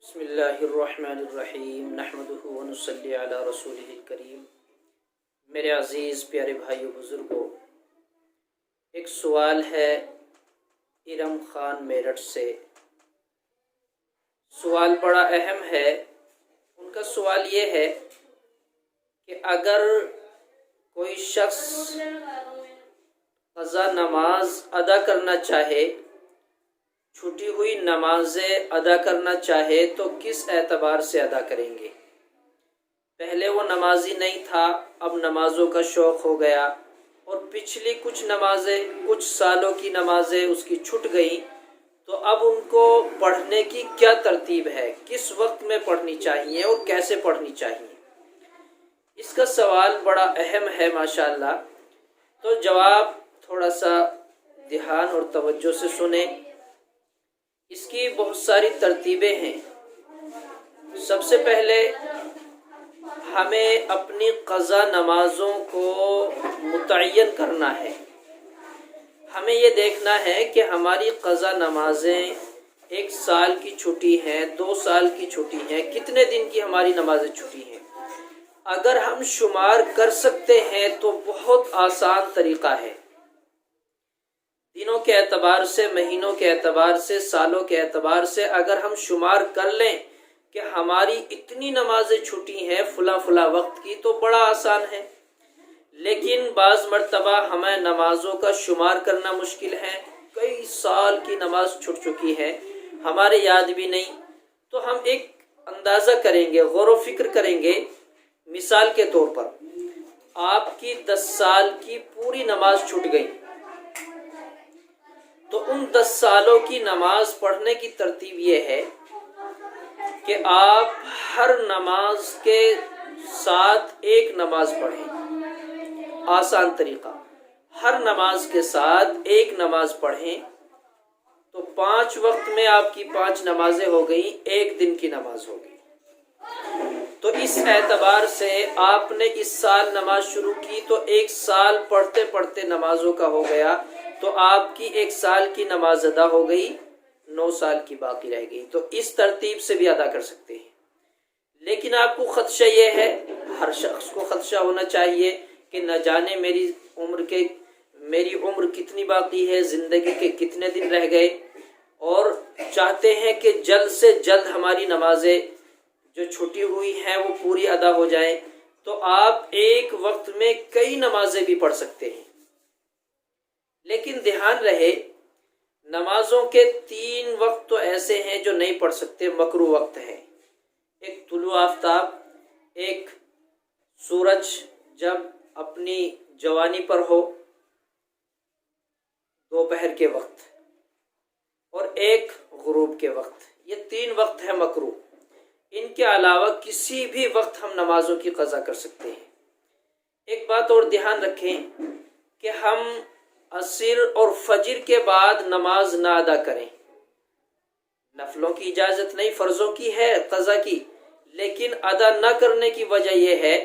بسم اللہ الرحمن الرحیم نحمدہ ونصلی علی رسولہ الکریم۔ میرے عزیز پیارے بھائیو بزرگوں، ایک سوال ہے ارم خان میرٹھ سے۔ سوال بڑا اہم ہے۔ ان کا سوال یہ ہے کہ اگر کوئی شخص قضا نماز ادا کرنا چاہے، چھٹی ہوئی نمازیں ادا کرنا چاہے تو کس اعتبار سے ادا کریں گے؟ پہلے وہ نمازی نہیں تھا، اب نمازوں کا شوق ہو گیا اور پچھلی کچھ نمازیں، کچھ سالوں کی نمازیں اس کی چھٹ گئیں، تو اب ان کو پڑھنے کی کیا ترتیب ہے؟ کس وقت میں پڑھنی چاہیے اور کیسے پڑھنی چاہیے؟ اس کا سوال بڑا اہم ہے ماشاءاللہ۔ تو جواب تھوڑا سا دھیان اور توجہ سے سنیں۔ اس کی بہت ساری ترتیبیں ہیں۔ سب سے پہلے ہمیں اپنی قضا نمازوں کو متعین کرنا ہے۔ ہمیں یہ دیکھنا ہے کہ ہماری قضا نمازیں 1 سال کی چھٹی ہیں، 2 سال کی چھٹی ہیں، کتنے دن کی ہماری نمازیں چھٹی ہیں۔ اگر ہم شمار کر سکتے ہیں تو بہت آسان طریقہ ہے۔ دنوں کے اعتبار سے، مہینوں کے اعتبار سے، سالوں کے اعتبار سے اگر ہم شمار کر لیں کہ ہماری اتنی نمازیں چھٹی ہیں فلاں فلاں وقت کی، تو بڑا آسان ہے۔ لیکن بعض مرتبہ ہمیں نمازوں کا شمار کرنا مشکل ہے، کئی سال کی نماز چھٹ چکی ہے، ہمارے یاد بھی نہیں، تو ہم ایک اندازہ کریں گے، غور و فکر کریں گے۔ مثال کے طور پر آپ کی 10 سال کی پوری نماز چھٹ گئی، تو ان 10 سالوں کی نماز پڑھنے کی ترتیب یہ ہے کہ آپ ہر نماز کے ساتھ ایک نماز پڑھیں۔ آسان طریقہ، ہر نماز کے ساتھ ایک نماز پڑھیں تو 5 وقت میں آپ کی 5 نمازیں ہو گئیں، 1 دن کی نماز ہو گئی۔ تو اس اعتبار سے آپ نے اس سال نماز شروع کی تو 1 سال پڑھتے پڑھتے نمازوں کا ہو گیا، تو آپ کی 1 سال کی نماز ادا ہو گئی، 9 سال کی باقی رہ گئی۔ تو اس ترتیب سے بھی ادا کر سکتے ہیں۔ لیکن آپ کو خدشہ یہ ہے، ہر شخص کو خدشہ ہونا چاہیے کہ نہ جانے میری عمر کتنی باقی ہے، زندگی کے کتنے دن رہ گئے، اور چاہتے ہیں کہ جلد سے جلد ہماری نمازیں جو چھٹی ہوئی ہیں وہ پوری ادا ہو جائیں، تو آپ ایک وقت میں کئی نمازیں بھی پڑھ سکتے ہیں۔ لیکن دھیان رہے، نمازوں کے 3 وقت تو ایسے ہیں جو نہیں پڑھ سکتے، مکروہ وقت ہیں۔ ایک طلوع آفتاب، ایک سورج جب اپنی جوانی پر ہو دوپہر کے وقت، اور ایک غروب کے وقت۔ یہ 3 وقت ہیں مکروہ۔ ان کے علاوہ کسی بھی وقت ہم نمازوں کی قضا کر سکتے ہیں۔ ایک بات اور دھیان رکھیں کہ ہم عصر اور فجر کے بعد نماز نہ ادا کریں۔ نفلوں کی اجازت نہیں، فرضوں کی ہے، قضا کی، لیکن ادا نہ کرنے کی وجہ یہ ہے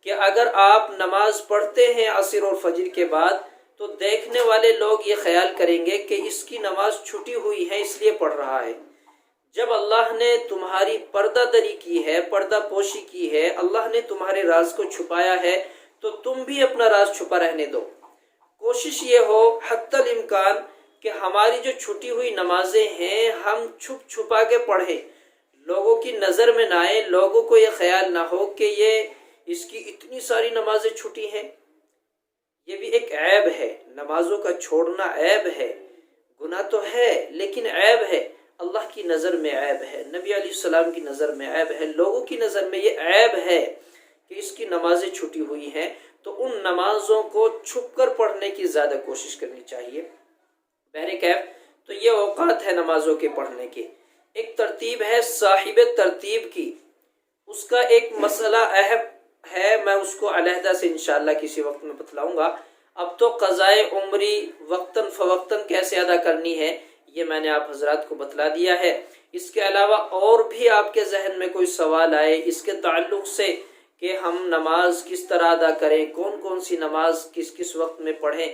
کہ اگر آپ نماز پڑھتے ہیں عصر اور فجر کے بعد تو دیکھنے والے لوگ یہ خیال کریں گے کہ اس کی نماز چھٹی ہوئی ہے اس لیے پڑھ رہا ہے۔ جب اللہ نے تمہاری پردہ دری کی ہے، پردہ پوشی کی ہے، اللہ نے تمہارے راز کو چھپایا ہے، تو تم بھی اپنا راز چھپا رہنے دو۔ کوشش یہ ہو حتی الامکان کہ ہماری جو چھٹی ہوئی نمازیں ہیں ہم چھپ چھپا کے پڑھیں، لوگوں کی نظر میں نہ آئے، لوگوں کو یہ خیال نہ ہو کہ اس کی اتنی ساری نمازیں چھٹی ہیں۔ یہ بھی ایک عیب ہے، نمازوں کا چھوڑنا عیب ہے، گناہ تو ہے لیکن عیب ہے، اللہ کی نظر میں عیب ہے، نبی علیہ السلام کی نظر میں عیب ہے، لوگوں کی نظر میں یہ عیب ہے کہ اس کی نمازیں چھٹی ہوئی ہیں۔ تو ان نمازوں کو چھپ کر پڑھنے کی زیادہ کوشش کرنی چاہیے۔ بہرکیف تو یہ اوقات ہے نمازوں کے پڑھنے کے۔ ایک ترتیب ہے صاحب ترتیب کی، اس کا ایک مسئلہ اہم ہے، میں اس کو علیحدہ سے انشاءاللہ کسی وقت میں بتلاؤں گا۔ اب تو قضائے عمری وقتاً فوقتاً کیسے ادا کرنی ہے یہ میں نے آپ حضرات کو بتلا دیا ہے۔ اس کے علاوہ اور بھی آپ کے ذہن میں کوئی سوال آئے اس کے تعلق سے کہ ہم نماز کس طرح ادا کریں، کون کون سی نماز کس کس وقت میں پڑھیں،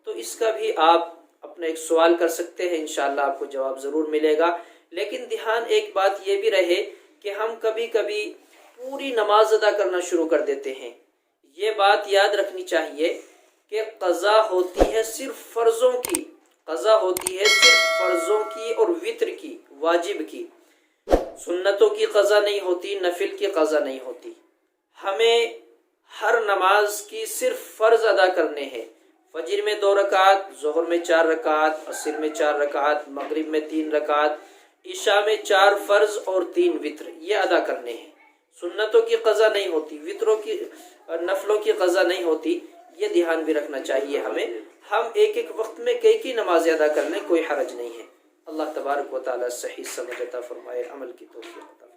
تو اس کا بھی آپ اپنا ایک سوال کر سکتے ہیں، انشاءاللہ آپ کو جواب ضرور ملے گا۔ لیکن دھیان ایک بات یہ بھی رہے کہ ہم کبھی کبھی پوری نماز ادا کرنا شروع کر دیتے ہیں. یہ بات یاد رکھنی چاہیے کہ قضا ہوتی ہے صرف فرضوں کی، قضا ہوتی ہے صرف فرضوں کی اور وتر کی، واجب کی. سنتوں کی قضا نہیں ہوتی، نفل کی قضا نہیں ہوتی. ہمیں ہر نماز کی صرف فرض ادا کرنے ہیں. فجر میں 2 رکعت، ظہر میں 4 رکعت، عصر میں 4 رکعت، مغرب میں 3 رکعت، عشاء میں 4 فرض اور 3 وتر، یہ ادا کرنے ہیں. سنتوں کی قضا نہیں ہوتی، وطروں کی، نفلوں کی قضا نہیں ہوتی. یہ دھیان بھی رکھنا چاہیے ہمیں. ہم ایک ایک وقت میں کئی نمازیں ادا کر لیں، کوئی حرج نہیں ہے. اللہ تبارک و تعالی صحیح سمجھ عطا فرمائے، عمل کی توفیق عطا فرمائے.